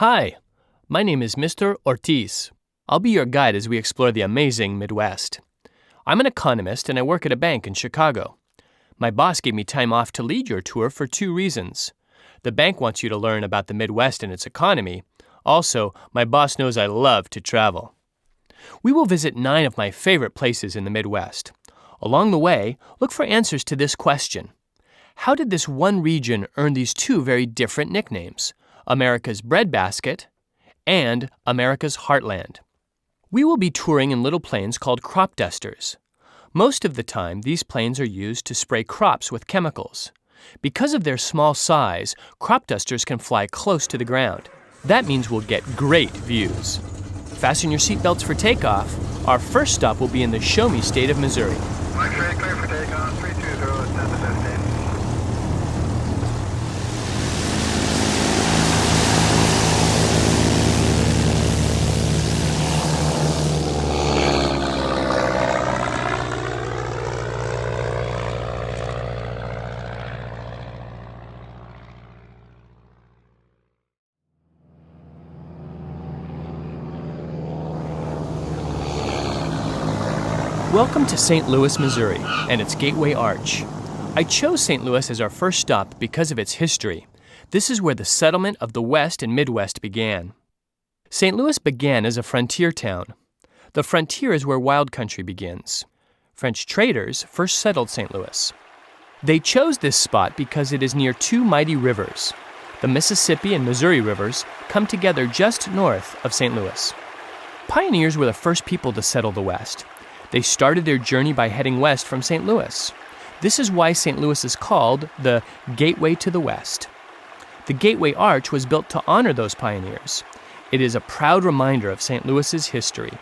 Hi, my name is Mr. Ortiz. I'll be your guide as we explore the amazing Midwest. I'm an economist and I work at a bank in Chicago. My boss gave me time off to lead your tour for two reasons. The bank wants you to learn about the Midwest and its economy. Also, my boss knows I love to travel. We will visit 9 of my favorite places in the Midwest. Along the way, look for answers to this question. How did this one region earn these two very different nicknames? America's breadbasket and America's heartland. We will be touring in little planes called crop dusters. Most of the time, these planes are used to spray crops with chemicals. Because of their small size, crop dusters can fly close to the ground. That means we'll get great views. Fasten your seatbelts for takeoff. Our first stop will be in the Show Me state of Missouri. Mike 3, clear for takeoff, 320, 10 to 15. Welcome to St. Louis, Missouri, and its Gateway Arch. I chose St. Louis as our first stop because of its history. This is where the settlement of the West and Midwest began. St. Louis began as a frontier town. The frontier is where wild country begins. French traders first settled St. Louis. They chose this spot because it is near two mighty rivers. The Mississippi and Missouri rivers come together just north of St. Louis. Pioneers were the first people to settle the West. They started their journey by heading west from St. Louis. This is why St. Louis is called the Gateway to the West. The Gateway Arch was built to honor those pioneers. It is a proud reminder of St. Louis's history.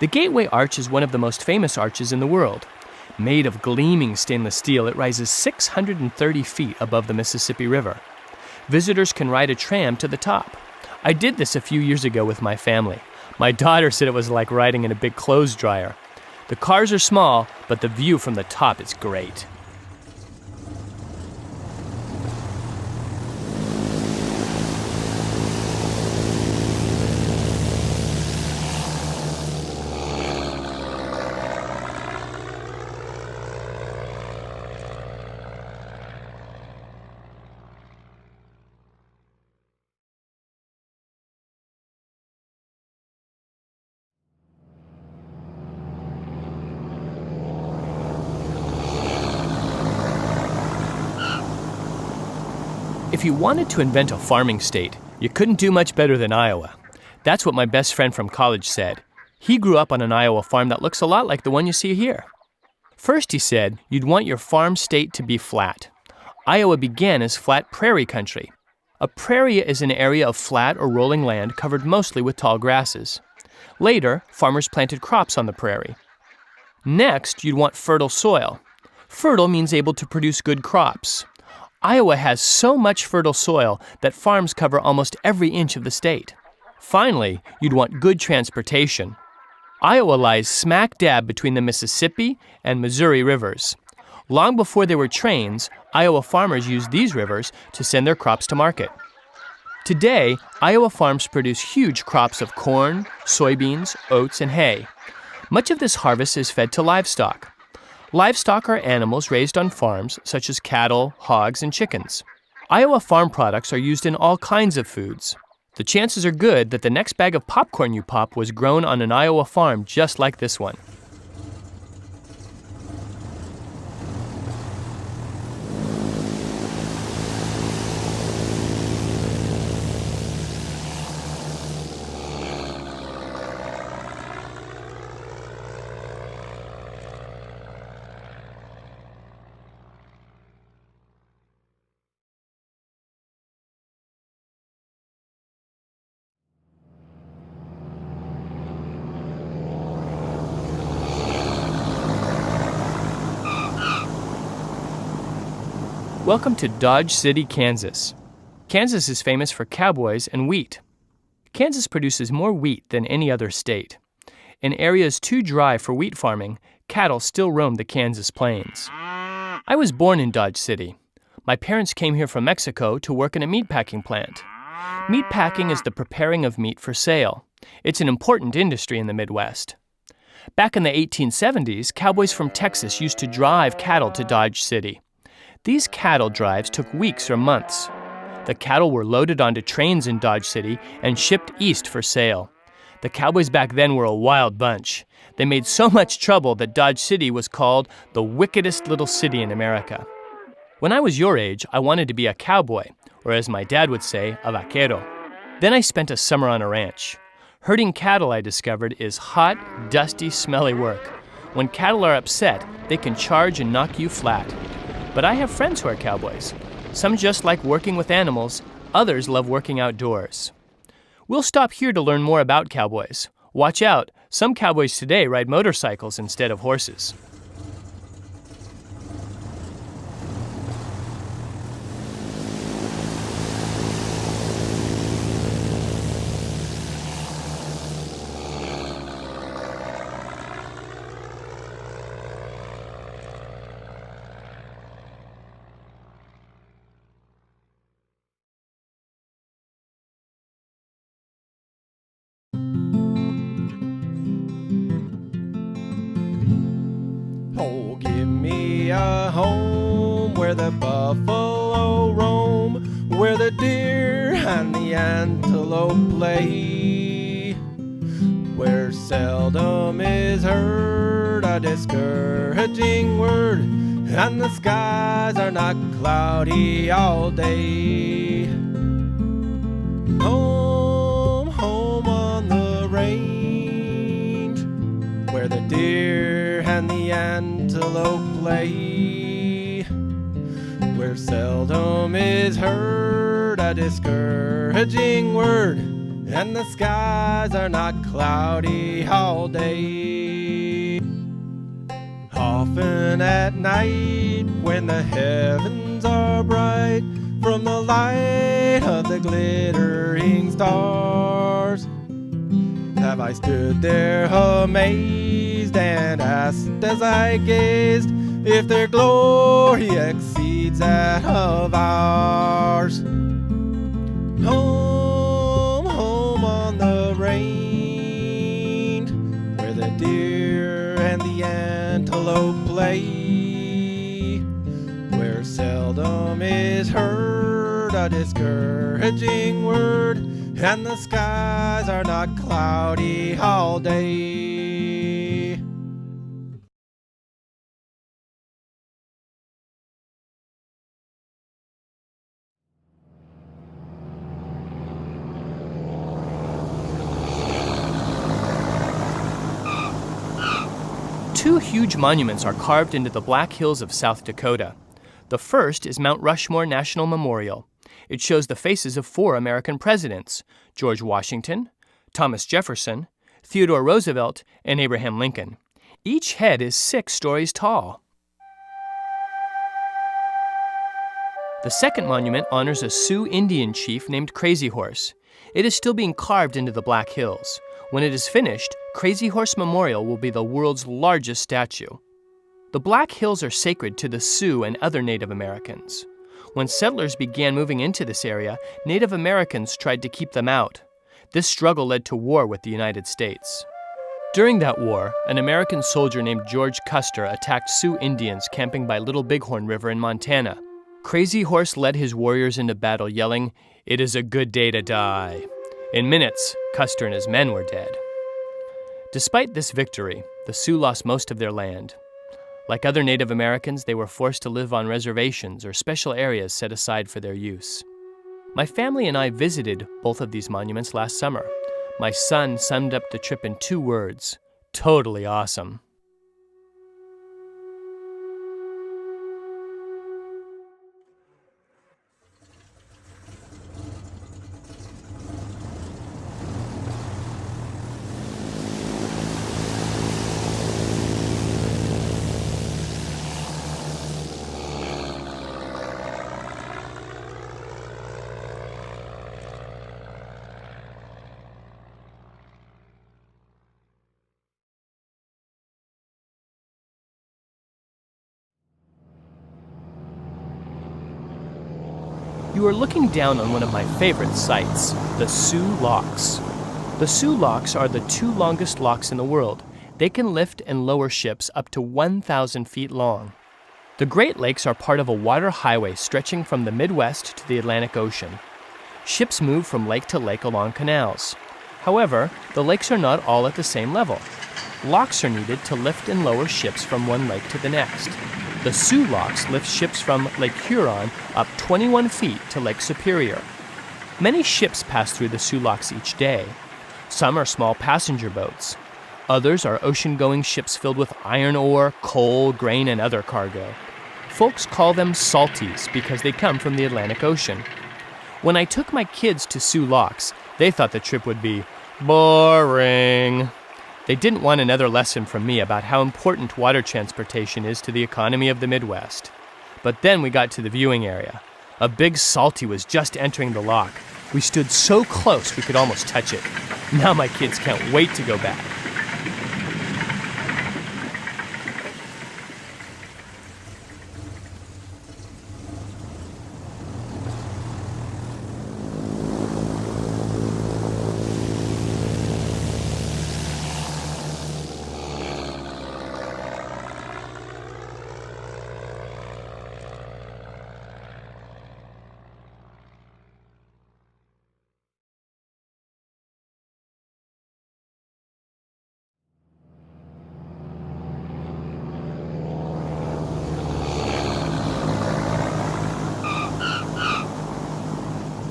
The Gateway Arch is one of the most famous arches in the world. Made of gleaming stainless steel, it rises 630 feet above the Mississippi River. Visitors can ride a tram to the top. I did this a few years ago with my family. My daughter said it was like riding in a big clothes dryer. The cars are small, but the view from the top is great. If you wanted to invent a farming state, you couldn't do much better than Iowa. That's what my best friend from college said. He grew up on an Iowa farm that looks a lot like the one you see here. First, he said, you'd want your farm state to be flat. Iowa began as flat prairie country. A prairie is an area of flat or rolling land covered mostly with tall grasses. Later, farmers planted crops on the prairie. Next, you'd want fertile soil. Fertile means able to produce good crops. Iowa has so much fertile soil that farms cover almost every inch of the state. Finally, you'd want good transportation. Iowa lies smack dab between the Mississippi and Missouri rivers. Long before there were trains, Iowa farmers used these rivers to send their crops to market. Today, Iowa farms produce huge crops of corn, soybeans, oats, and hay. Much of this harvest is fed to livestock. Livestock are animals raised on farms, such as cattle, hogs, and chickens. Iowa farm products are used in all kinds of foods. The chances are good that the next bag of popcorn you pop was grown on an Iowa farm just like this one. Welcome to Dodge City, Kansas. Kansas is famous for cowboys and wheat. Kansas produces more wheat than any other state. In areas too dry for wheat farming, cattle still roam the Kansas plains. I was born in Dodge City. My parents came here from Mexico to work in a meatpacking plant. Meatpacking is the preparing of meat for sale. It's an important industry in the Midwest. Back in the 1870s, cowboys from Texas used to drive cattle to Dodge City. These cattle drives took weeks or months. The cattle were loaded onto trains in Dodge City and shipped east for sale. The cowboys back then were a wild bunch. They made so much trouble that Dodge City was called the wickedest little city in America. When I was your age, I wanted to be a cowboy, or as my dad would say, a vaquero. Then I spent a summer on a ranch. Herding cattle, I discovered, is hot, dusty, smelly work. When cattle are upset, they can charge and knock you flat. But I have friends who are cowboys. Some just like working with animals, others love working outdoors. We'll stop here to learn more about cowboys. Watch out, some cowboys today ride motorcycles instead of horses. Oh, give me a home where the buffalo roam, where the deer and the antelope play, where seldom is heard a discouraging word, and the skies are not cloudy all day. Home, home on the range, where the deer and the antelope play, where seldom is heard a discouraging word, and the skies are not cloudy all day. Often at night, when the heavens are bright from the light of the glittering stars, have I stood there amazed and asked as I gazed if their glory exceeds that of ours. Home, home on the range, where the deer and the antelope play, where seldom is heard a discouraging word, and the skies are not cloudy all day. Two huge monuments are carved into the Black Hills of South Dakota. The first is Mount Rushmore National Memorial. It shows the faces of 4 American presidents: George Washington, Thomas Jefferson, Theodore Roosevelt, and Abraham Lincoln. Each head is 6 stories tall. The second monument honors a Sioux Indian chief named Crazy Horse. It is still being carved into the Black Hills. When it is finished, Crazy Horse Memorial will be the world's largest statue. The Black Hills are sacred to the Sioux and other Native Americans. When settlers began moving into this area, Native Americans tried to keep them out. This struggle led to war with the United States. During that war, an American soldier named George Custer attacked Sioux Indians camping by Little Bighorn River in Montana. Crazy Horse led his warriors into battle, yelling, "It is a good day to die." In minutes, Custer and his men were dead. Despite this victory, the Sioux lost most of their land. Like other Native Americans, they were forced to live on reservations or special areas set aside for their use. My family and I visited both of these monuments last summer. My son summed up the trip in 2 words: totally awesome. You are looking down on one of my favorite sites, the Soo Locks. The Soo Locks are the 2 longest locks in the world. They can lift and lower ships up to 1,000 feet long. The Great Lakes are part of a water highway stretching from the Midwest to the Atlantic Ocean. Ships move from lake to lake along canals. However, the lakes are not all at the same level. Locks are needed to lift and lower ships from one lake to the next. The Soo Locks lift ships from Lake Huron up 21 feet to Lake Superior. Many ships pass through the Soo Locks each day. Some are small passenger boats. Others are ocean-going ships filled with iron ore, coal, grain, and other cargo. Folks call them salties because they come from the Atlantic Ocean. When I took my kids to Soo Locks, they thought the trip would be boring. They didn't want another lesson from me about how important water transportation is to the economy of the Midwest. But then we got to the viewing area. A big salty was just entering the lock. We stood so close we could almost touch it. Now my kids can't wait to go back.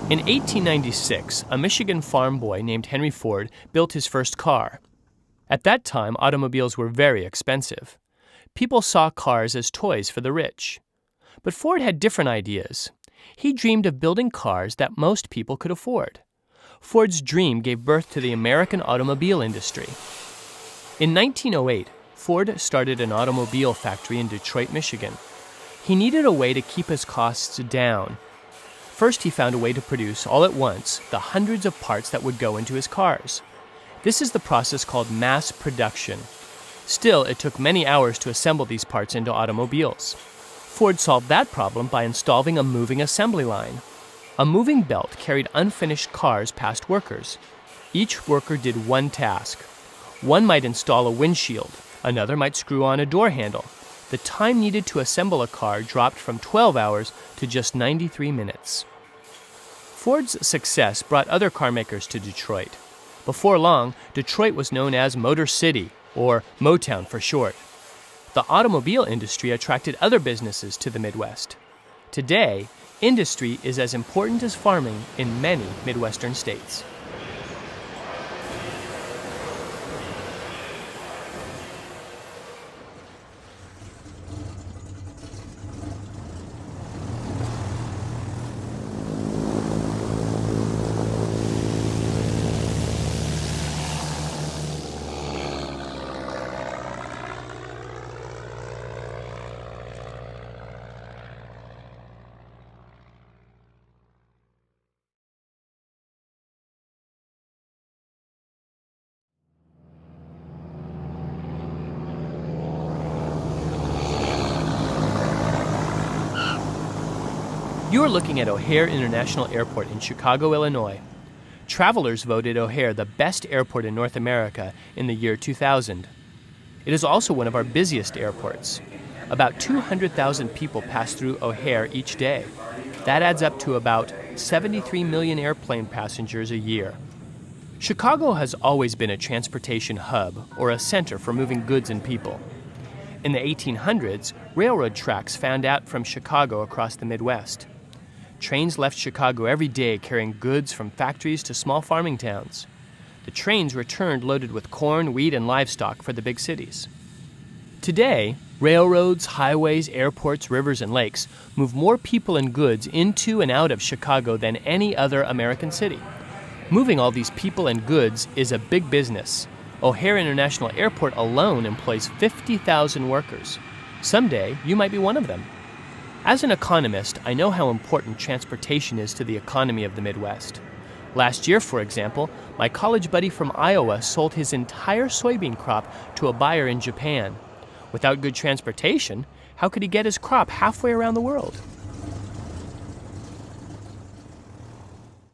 In 1896, a Michigan farm boy named Henry Ford built his first car. At that time, automobiles were very expensive. People saw cars as toys for the rich. But Ford had different ideas. He dreamed of building cars that most people could afford. Ford's dream gave birth to the American automobile industry. In 1908, Ford started an automobile factory in Detroit, Michigan. He needed a way to keep his costs down. First, he found a way to produce, all at once, the hundreds of parts that would go into his cars. This is the process called mass production. Still, it took many hours to assemble these parts into automobiles. Ford solved that problem by installing a moving assembly line. A moving belt carried unfinished cars past workers. Each worker did one task. One might install a windshield, another might screw on a door handle. The time needed to assemble a car dropped from 12 hours to just 93 minutes. Ford's success brought other car makers to Detroit. Before long, Detroit was known as Motor City, or Motown for short. The automobile industry attracted other businesses to the Midwest. Today, industry is as important as farming in many Midwestern states. You are looking at O'Hare International Airport in Chicago, Illinois. Travelers voted O'Hare the best airport in North America in the year 2000. It is also one of our busiest airports. About 200,000 people pass through O'Hare each day. That adds up to about 73 million airplane passengers a year. Chicago has always been a transportation hub, or a center for moving goods and people. In the 1800s, railroad tracks fanned out from Chicago across the Midwest. Trains left Chicago every day carrying goods from factories to small farming towns. The trains returned loaded with corn, wheat, and livestock for the big cities. Today, railroads, highways, airports, rivers, and lakes move more people and goods into and out of Chicago than any other American city. Moving all these people and goods is a big business. O'Hare International Airport alone employs 50,000 workers. Someday, you might be one of them. As an economist, I know how important transportation is to the economy of the Midwest. Last year, for example, my college buddy from Iowa sold his entire soybean crop to a buyer in Japan. Without good transportation, how could he get his crop halfway around the world?